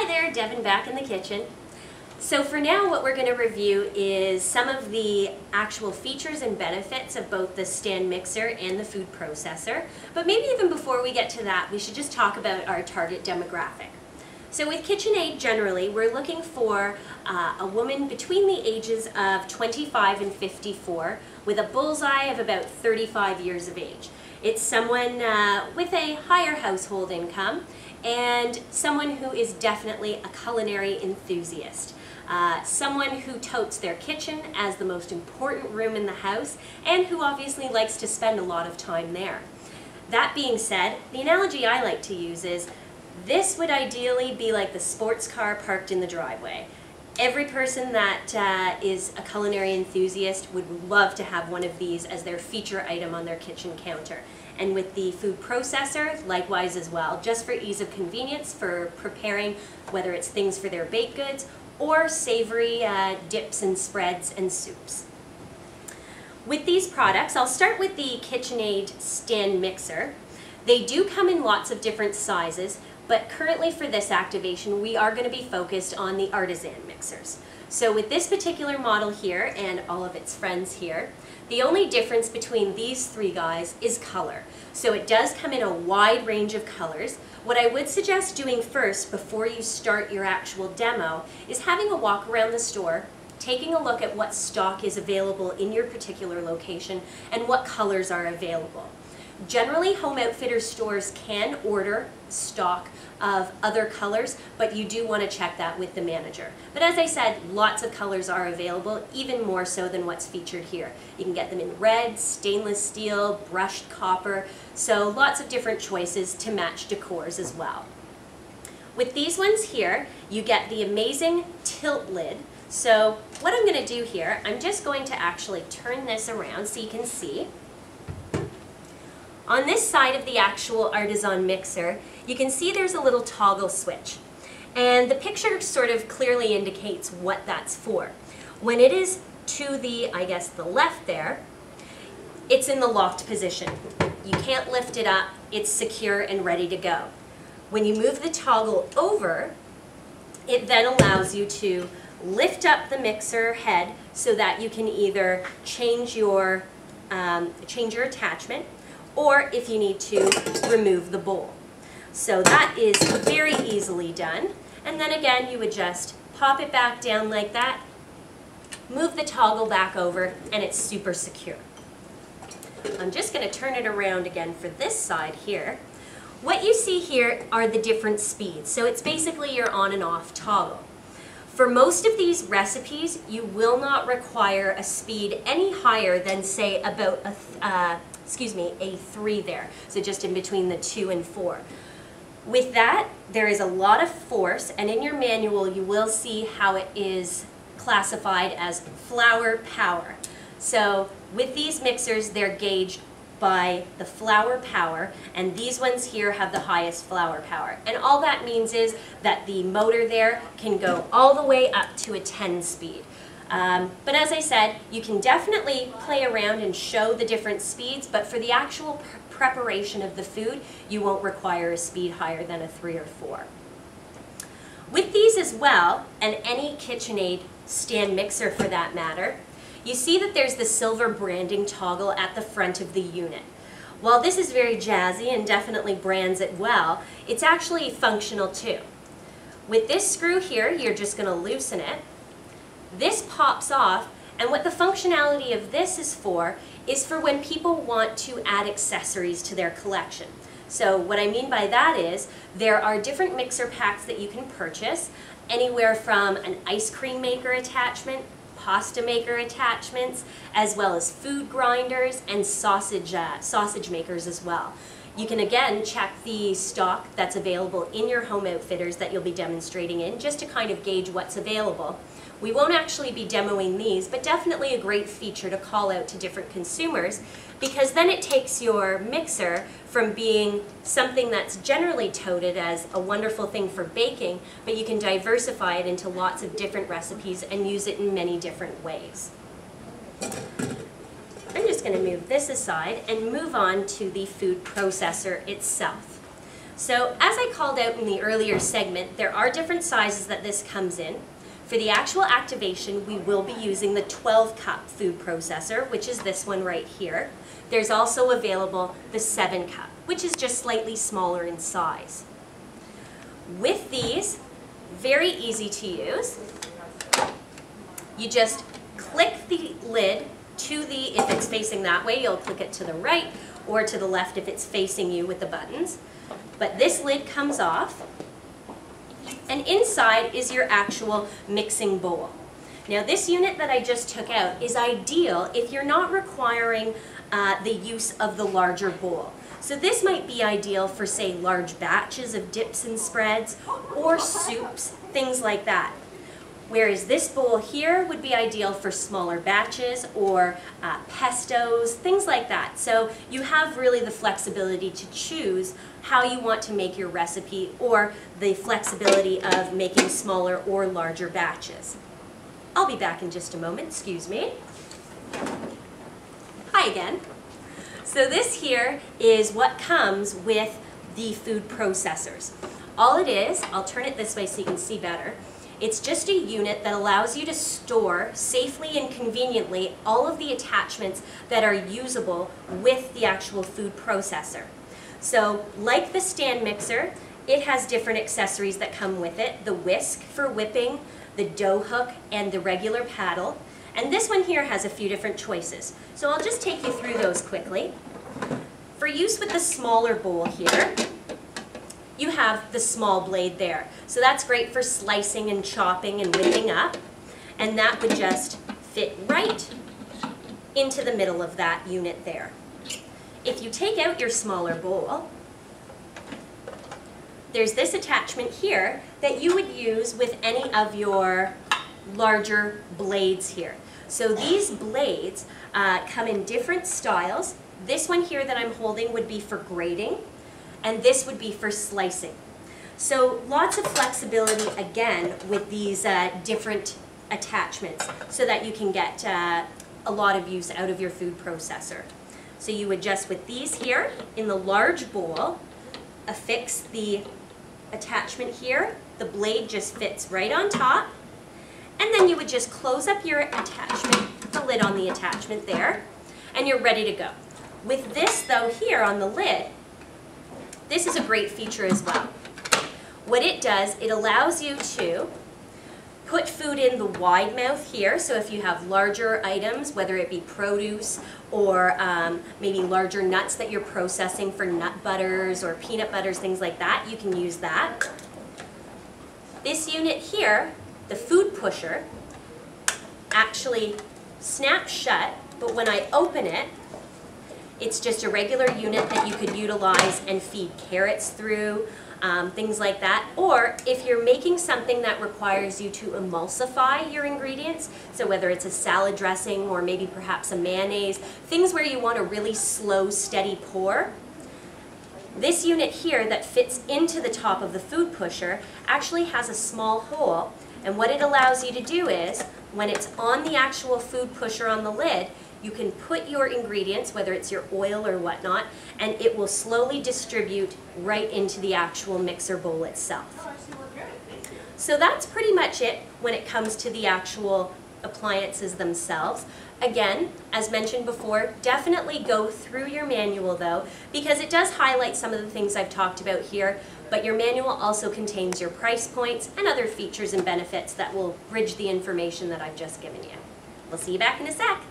Hi there, Devin back in the kitchen. So for now, what we're going to review is some of the actual features and benefits of both the stand mixer and the food processor. But maybe even before we get to that, we should just talk about our target demographic. So with KitchenAid generally, we're looking for a woman between the ages of 25 and 54 with a bullseye of about 35 years of age. It's someone with a higher household income and someone who is definitely a culinary enthusiast. Someone who totes their kitchen as the most important room in the house and who obviously likes to spend a lot of time there. That being said, the analogy I like to use is this would ideally be like the sports car parked in the driveway. Every person that is a culinary enthusiast would love to have one of these as their feature item on their kitchen counter. And with the food processor, likewise as well, just for ease of convenience for preparing whether it's things for their baked goods or savory dips and spreads and soups. With these products, I'll start with the KitchenAid stand mixer. They do come in lots of different sizes, but currently for this activation, we are going to be focused on the artisan mixers. So with this particular model here and all of its friends here, the only difference between these three guys is color. So it does come in a wide range of colors. What I would suggest doing first before you start your actual demo is having a walk around the store, taking a look at what stock is available in your particular location and what colors are available. Generally, Home Outfitters stores can order stock of other colors, but you do want to check that with the manager. But as I said, lots of colors are available, even more so than what's featured here. You can get them in red, stainless steel, brushed copper, so lots of different choices to match decors as well. With these ones here, you get the amazing tilt lid. So what I'm going to do here, I'm just going to actually turn this around so you can see. On this side of the actual artisan mixer, you can see there's a little toggle switch. And the picture sort of clearly indicates what that's for. When it is to the, I guess, the left there, it's in the locked position. You can't lift it up, it's secure and ready to go. When you move the toggle over, it then allows you to lift up the mixer head so that you can either change your attachment, or if you need to, remove the bowl. So that is very easily done. And then again, you would just pop it back down like that, move the toggle back over, and it's super secure. I'm just going to turn it around again for this side here. What you see here are the different speeds. So it's basically your on and off toggle. For most of these recipes, you will not require a speed any higher than, say, about a 3 there, so just in between the 2 and 4. With that, there is a lot of force, and in your manual you will see how it is classified as flour power. So with these mixers, they're gauged by the flour power, and these ones here have the highest flour power. And all that means is that the motor there can go all the way up to a 10 speed. But as I said, you can definitely play around and show the different speeds, but for the actual preparation of the food, you won't require a speed higher than a 3 or 4. With these as well, and any KitchenAid stand mixer for that matter, you see that there's the silver branding toggle at the front of the unit. While this is very jazzy and definitely brands it well, it's actually functional too. With this screw here, you're just going to loosen it. This pops off, and what the functionality of this is for when people want to add accessories to their collection. So what I mean by that is there are different mixer packs that you can purchase, anywhere from an ice cream maker attachment, pasta maker attachments, as well as food grinders and sausage makers as well. You can again check the stock that's available in your Home Outfitters that you'll be demonstrating in, just to kind of gauge what's available. We won't actually be demoing these, but definitely a great feature to call out to different consumers, because then it takes your mixer from being something that's generally touted as a wonderful thing for baking, but you can diversify it into lots of different recipes and use it in many different ways. I'm just going to move this aside and move on to the food processor itself. So as I called out in the earlier segment, there are different sizes that this comes in. For the actual activation, we will be using the 12-cup food processor, which is this one right here. There's also available the 7-cup, which is just slightly smaller in size. With these, very easy to use. You just click the lid to the, if it's facing that way, you'll click it to the right, or to the left if it's facing you with the buttons. But this lid comes off, and inside is your actual mixing bowl. Now this unit that I just took out is ideal if you're not requiring the use of the larger bowl. So this might be ideal for, say, large batches of dips and spreads, or soups, things like that. Whereas this bowl here would be ideal for smaller batches or pestos, things like that. So you have really the flexibility to choose how you want to make your recipe, or the flexibility of making smaller or larger batches. I'll be back in just a moment, excuse me. Hi again. So this here is what comes with the food processors. All it is, I'll turn it this way so you can see better, it's just a unit that allows you to store safely and conveniently all of the attachments that are usable with the actual food processor. So like the stand mixer, it has different accessories that come with it. The whisk for whipping, the dough hook, and the regular paddle. And this one here has a few different choices. So I'll just take you through those quickly. For use with the smaller bowl here, you have the small blade there. So that's great for slicing and chopping and whipping up. And that would just fit right into the middle of that unit there. If you take out your smaller bowl, there's this attachment here that you would use with any of your larger blades here. So these blades come in different styles. This one here that I'm holding would be for grating, and this would be for slicing. So lots of flexibility again with these different attachments so that you can get a lot of use out of your food processor. So you would just, with these here in the large bowl, affix the attachment here. The blade just fits right on top, and then you would just close up your attachment, the lid on the attachment there, and you're ready to go. With this though here on the lid, this is a great feature as well. What it does, it allows you to put food in the wide mouth here, so if you have larger items, whether it be produce or maybe larger nuts that you're processing for nut butters or peanut butters, things like that, you can use that. This unit here, the food pusher, actually snaps shut, but when I open it, it's just a regular unit that you could utilize and feed carrots through, things like that. Or if you're making something that requires you to emulsify your ingredients, so whether it's a salad dressing or maybe perhaps a mayonnaise, things where you want a really slow, steady pour, this unit here that fits into the top of the food pusher actually has a small hole, and what it allows you to do is, when it's on the actual food pusher on the lid, you can put your ingredients, whether it's your oil or whatnot, and it will slowly distribute right into the actual mixer bowl itself. So that's pretty much it when it comes to the actual appliances themselves. Again, as mentioned before, definitely go through your manual though, because it does highlight some of the things I've talked about here, but your manual also contains your price points and other features and benefits that will bridge the information that I've just given you. We'll see you back in a sec.